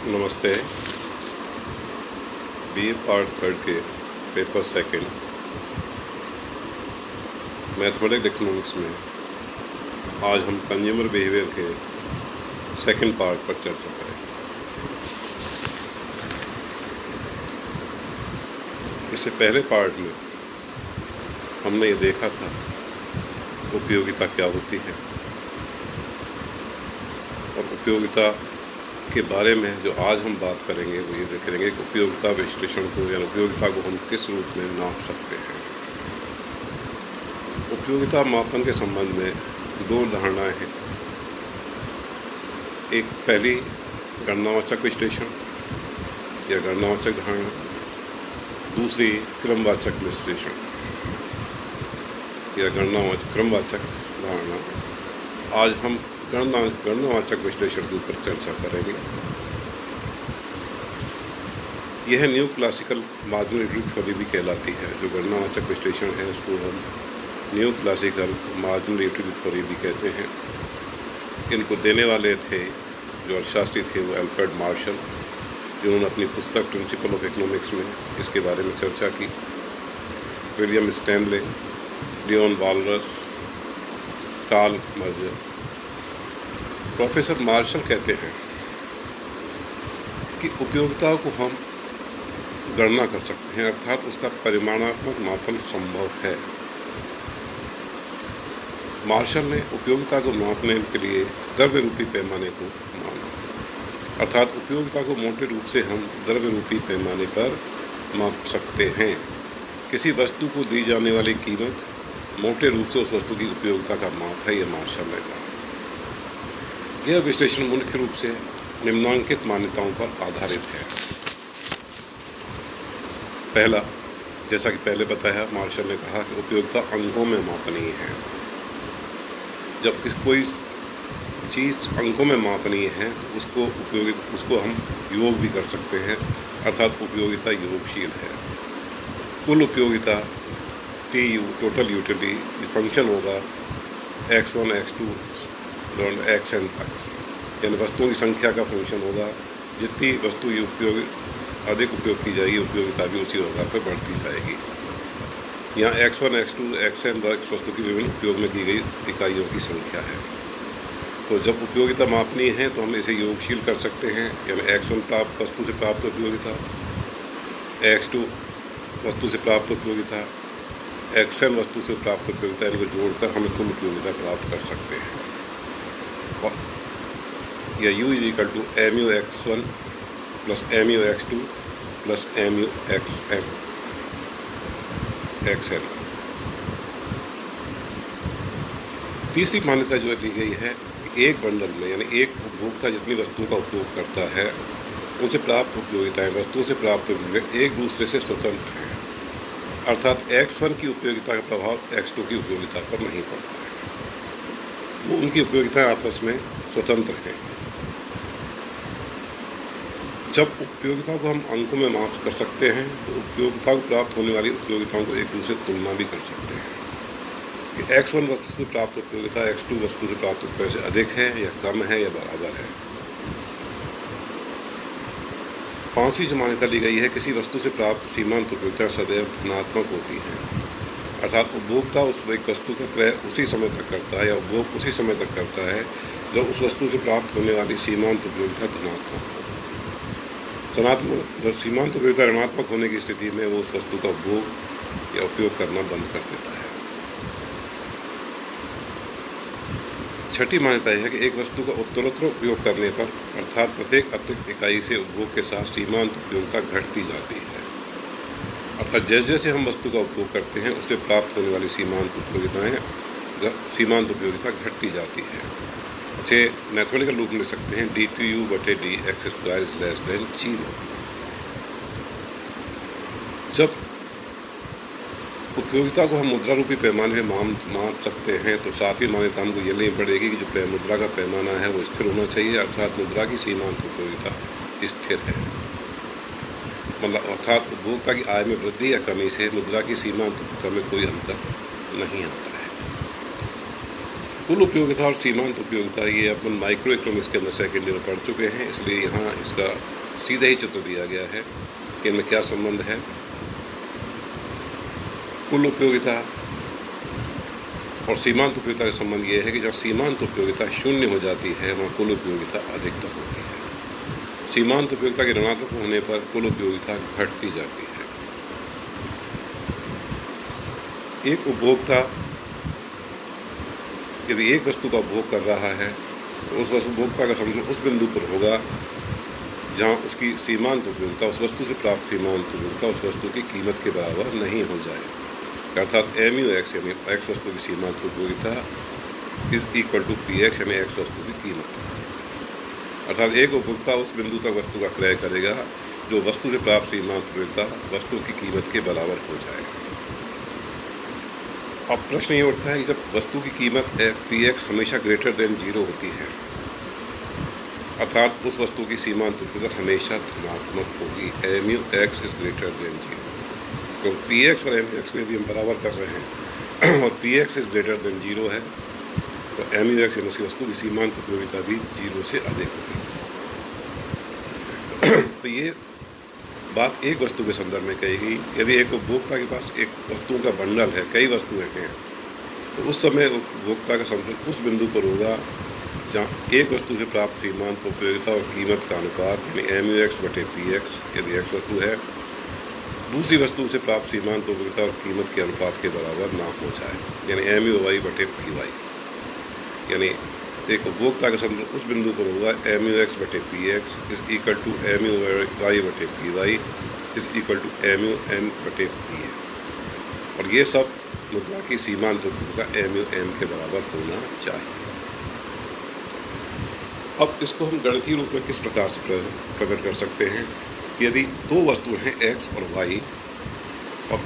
नमस्ते। BA part third के paper second mathematics economics में आज हम कंज्यूमर बिहेवियर के सेकंड पार्ट पर चर्चा करेंगे। इससे पहले पार्ट में हमने ये देखा था उपयोगिता क्या होती है और उपयोगिता के बारे में जो आज हम बात करेंगे वो ये देखेंगे कि उपयोगिता विश्लेषण को या उपयोगिता को हम किस रूप में नाप सकते हैं। उपयोगिता मापन के संबंध में दो धारणाएं हैं। एक पहली गणनावाचक विश्लेषण या गणनावाचक धारणा, दूसरी क्रमवाचक विश्लेषण या क्रमवाचक धारणा। आज हम गणनावाचक विश्लेषण के ऊपर चर्चा करेंगे। यह न्यू क्लासिकल मार्जिनल थ्योरी भी कहलाती है। जो गणनावाचक विश्लेषण है उसको हम न्यू क्लासिकल मार्जिनल थ्योरी भी कहते हैं। इनको देने वाले थे जो अर्थशास्त्री थे वो अल्फ्रेड मार्शल, जिन्होंने अपनी पुस्तक प्रिंसिपल ऑफ इकोनॉमिक्स में इसके बारे में चर्चा की। William Stanley, Leon Walras, Karl Menger. Professor Marshall कहते हैं कि उपयोगिता को हम गणना कर सकते हैं, अर्थात उसका परिमाणात्मक मापन संभव है। मार्शल ने उपयोगिता को मापने के लिए द्रव्य रूपी पैमाने को माना, अर्थात उपयोगिता को मोटे रूप से हम द्रव्य रूपी पैमाने पर माप सकते हैं। किसी वस्तु को दी जाने वाली कीमत मोटे रूप से उस वस्तु की उपयोगिता का माप है, यह मार्शल ने कहा। यह विश्लेषण मुख्य रूप से निम्नलिखित मान्यताओं पर आधारित है। पहला, जैसा कि पहले बताया, मार्शल ने कहा कि उपयोगिता अंकों में मापनीय है। जब कोई चीज़ अंकों में मापनीय है तो उसको हम योग भी कर सकते हैं, अर्थात उपयोगिता योगशील है। कुल उपयोगिता TU टोटल यूटिलिटी फंक्शन होगा x1 x2 xn तक, यानी वस्तुओं की संख्या का फंक्शन होगा। जितनी वस्तु अधिक उपयोग की जाएगी उपयोगिता भी उसी आधार पर बढ़ती जाएगी। यहाँ x1 x2 xn वस्तु की विभिन्न उपयोग में की गई इकाइयों की संख्या है। तो जब उपयोगिता मापनीय है तो हम इसे योगशील कर सकते हैं, यानी x1 वस्तु से प्राप्त उपयोगिता, x2 वस्तु से प्राप्त उपयोगिता, xn वस्तु से प्राप्त उपयोगिता, इनको जोड़कर हम कुल उपयोगिता प्राप्त कर सकते हैं। या U = mu x1 + mu x2 + mu xn। तीसरी मान्यता जो दी गई है कि एक बंडल में, यानी एक उपभोक्ता जितनी वस्तुओं का उपयोग करता है उनसे प्राप्त उपयोगिताएं वस्तुओं से प्राप्त उपयोगिता एक दूसरे से स्वतंत्र हैं, अर्थात x1 की उपयोगिता का प्रभाव x2 की उपयोगिता पर नहीं पड़ता है। वो उनकी उपयोगिताएं आपस में स्वतंत्र हैं। जब उपयोगिता को हम अंकों में माप कर सकते हैं तो उपयोगिता को प्राप्त होने वाली उपयोगिताओं को एक दूसरे से तुलना भी कर सकते हैं कि x1 वस्तु से प्राप्त उपयोगिता x2 वस्तु से प्राप्त उपयोगिता से अधिक है या कम है या बराबर है। पांचवी जो मान्यता ली गई है, किसी वस्तु से प्राप्त सीमांत उपयोगिता सदैव धनात्मक होती है, अर्थात उपभोक्ता उस वस्तु का क्रय उसी समय तक करता है या उपभोग उसी समय तक करता है जब उस वस्तु से प्राप्त होने वाली सीमांत उपयोगिता धनात्मक हो। सीमांत उपयोगिता ऋणात्मक होने की स्थिति में वो उस वस्तु का उपभोग या उपयोग करना बंद कर देता है। छठी मान्यता यह है कि एक वस्तु का उत्तरोत्तर उपयोग करने पर, अर्थात प्रत्येक अतिरिक्त इकाई से उपभोग के साथ सीमांत उपयोगिता घटती जाती है, अर्थात जैसे जैसे हम वस्तु का उपयोग करते हैं उससे प्राप्त होने वाली सीमांत उपयोगिता घटती जाती है। अच्छे मैथमेटिकल रूप में लिख सकते हैं dTU/dx² > 0। जब उपयोगिता को हम मुद्रा रूपी पैमाने में माप सकते हैं तो साथ ही मान्यता हमको ये लेनी पड़ेगी कि जो मुद्रा का पैमाना है वो स्थिर होना चाहिए, अर्थात मुद्रा की सीमांत उपयोगिता स्थिर है। मतलब अर्थात उपभोक्ता की आय में वृद्धि या कमी से मुद्रा की सीमांत उपयोगिता में कोई अंतर नहीं आता है। कुल उपयोगिता और सीमांत उपयोगिता ये अपन माइक्रो इकोनॉमिक्स के अंदर सेकेंड ईयर में पढ़ चुके हैं, इसलिए यहाँ इसका सीधा ही चित्र दिया गया है कि इनमें क्या संबंध है। कुल उपयोगिता और सीमांत उपयोगिता का संबंध ये है कि जब सीमांत उपयोगिता शून्य हो जाती है वहाँ कुल उपयोगिता अधिकतम होती है। सीमांत उपयोगिता के ऋणात्मक होने पर कुल उपयोगिता घटती जाती है। एक उपभोक्ता यदि एक वस्तु का उपभोग कर रहा है तो उस उपभोक्ता का संतुलन उस बिंदु पर होगा जहाँ उसकी सीमांत उपयोगिता, उस वस्तु से प्राप्त सीमांत उपयोगिता उस वस्तु की कीमत के बराबर नहीं हो जाए। अर्थात MUX यानी X वस्तु की सीमांत उपयोगिता इज इक्वल टू PX यानी X वस्तु की कीमत। अर्थात एक उपभोक्ता उस बिंदु तक वस्तु का क्रय करेगा जो वस्तु से प्राप्त सीमांत उपयोगिता वस्तु की कीमत के बराबर हो जाए। अब प्रश्न ये उठता है कि जब वस्तु की कीमत PX हमेशा ग्रेटर देन 0 होती है, अर्थात उस वस्तु की सीमांत उपयोगिता हमेशा धनात्मक होगी। MUX is greater than 0। तो PX और MUX को यदि हम बराबर कर रहे हैं और PX इज ग्रेटर देन 0 है तो MUX यानी उसकी वस्तु की सीमांत उपयोगिता भी 0 से अधिक होगी। तो ये बात एक वस्तु के संदर्भ में कही गई। यदि एक उपभोक्ता के पास एक वस्तुओं का बंडल है, कई वस्तुएं हैं, तो उस समय उपभोक्ता का संतुलन उस बिंदु पर होगा जहाँ एक वस्तु से प्राप्त सीमांत उपयोगिता और कीमत का अनुपात यानी MUX बटे PX यदि X वस्तु है दूसरी वस्तु से प्राप्त सीमांत उपयोगिता और कीमत के अनुपात के बराबर ना हो जाए, यानी MUY बटे PY। यानी एक उपभोक्ता का संतुलन उस बिंदु पर होगा MUX बटे PX is equal to MUY बटे PY is equal to MUM बटे PA। और ये सब मुद्रा की सीमांत उपयोगिता MUM के बराबर होना चाहिए। अब इसको हम गणितीय रूप में किस प्रकार से प्रकट कर सकते हैं? यदि दो वस्तुएं हैं X और Y और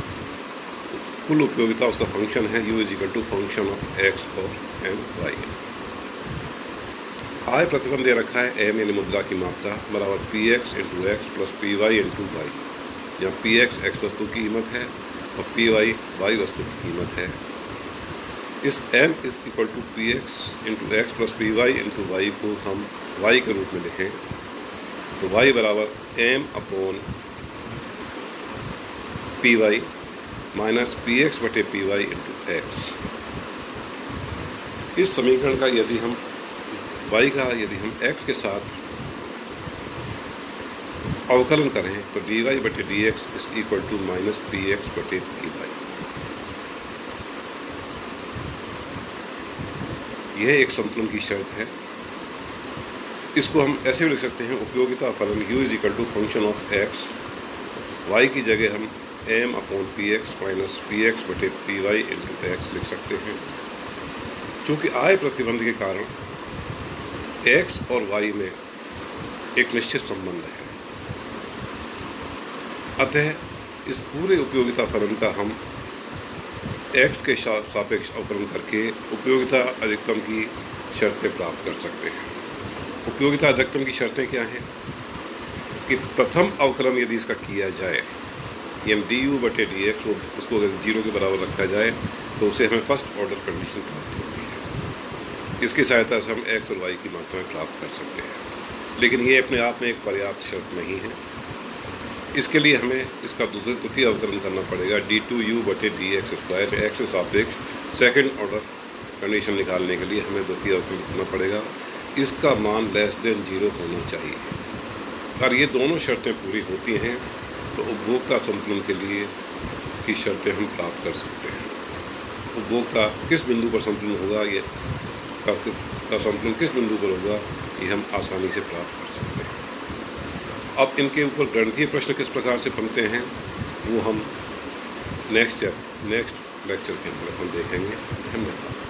कुल उपयोगिता उसका फंक्शन है U is equal to function of X और MY। आय प्रतिबंध दे रखा है M यानी मुद्रा की मात्रा बराबर PX into X plus PY into Y, जहाँ PX X वस्तु की कीमत है और PY Y वस्तु की कीमत है। इस M is equal to PX into X plus PY into Y को हम Y के रूप में लिखें तो Y बराबर M upon PY minus PX बटे PY इंटू X। इस समीकरण का यदि हम यदि हम X के साथ अवकलन करें तो dy बटे dx is equal to minus PX बटे PY। यह एक संतुलन की शर्त है। इसको हम ऐसे भी लिख सकते हैं उपयोगिता फलन U is equal to function of X, Y की जगह हम M upon PX minus PX बटे PY इंटू X लिख सकते हैं। चूँकि आय प्रतिबंध के कारण X और Y में एक निश्चित संबंध है, अतः इस पूरे उपयोगिता फलन का हम X के सापेक्ष अवकलन करके उपयोगिता अधिकतम की शर्तें प्राप्त कर सकते हैं। उपयोगिता अधिकतम की शर्तें क्या हैं कि प्रथम अवकलन यदि इसका किया जाए यानी du बटे dx उसको अगर 0 के बराबर रखा जाए तो उसे हमें फर्स्ट ऑर्डर कंडीशन प्राप्त होती है। इसकी सहायता से हम X और Y की मात्राएं प्राप्त कर सकते हैं, लेकिन ये अपने आप में एक पर्याप्त शर्त नहीं है। इसके लिए हमें इसका द्वितीय अवकलन करना पड़ेगा d2u बटे dx स्क्वायर। X के सापेक्ष सेकेंड ऑर्डर कंडीशन निकालने के लिए हमें द्वितीय अवकलन करना पड़ेगा। इसका मान लेस देन 0 होना चाहिए। अगर ये दोनों शर्तें पूरी होती हैं तो उपभोक्ता संतुलन के लिए की शर्तें हम प्राप्त कर सकते हैं। उपभोक्ता किस बिंदु पर संतुलन होगा, ये का संतुलन किस बिंदु पर होगा, ये हम आसानी से प्राप्त कर सकते हैं। अब इनके ऊपर गणितीय प्रश्न किस प्रकार से बनते हैं वो हम नेक्स्ट लेक्चर के अंदर हम देखेंगे। धन्यवाद।